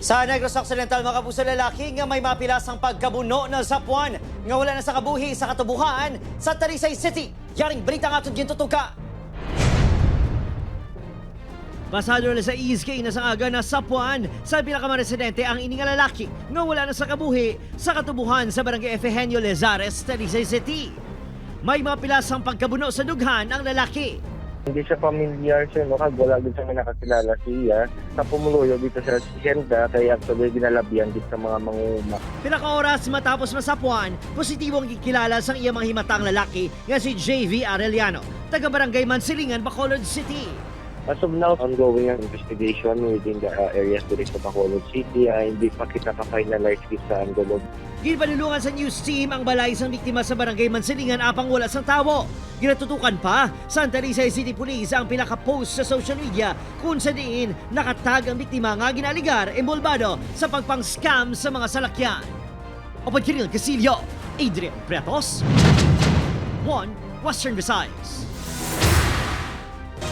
Sa Negros Occidental, mga kapuso, lalaki nga may mapilasang pagkabuno ng sapuan nga wala na sa kabuhi sa katubuhan sa Talisay City. Yaring balita nga itong gintutuka. Pasado na sa ESK na sa aga na sapuan sa pinakamaresidente ang ini nga lalaki nga wala na sa kabuhi sa katubuhan sa Barangay Efegenio Lezares, Talisay City. May mapilasang pagkabuno sa dughan ang lalaki. Hindi siya familiar siya, no? Wala din sa mga nakakilala siya. Sa pumuluyo dito sa Hacienda, kaya actually ginalabihan dito sa mga manguma. Pinaka-oras matapos masapuan, positibong kikilala sa iyang mga himatang lalaki nga si JV Arellano, taga Barangay Mansilingan, Bacolod City. As of now, ongoing ang investigation within the areas dito sa Bacolod City. Hindi pa kita ka-finalize sa Angolog. Ginpanulungan sa news team ang balay sang biktima sa Barangay Mansilingan apang wala sang tawo. Ginatutukan pa sa Talisay City Police ang pinaka-post sa social media kung sa diin nakatag ang biktima nga ginaligar embolbado sa pagpang-scam sa mga salakyan. Opan Kiril Casillo, Adrian Pretos, One Western Visayas.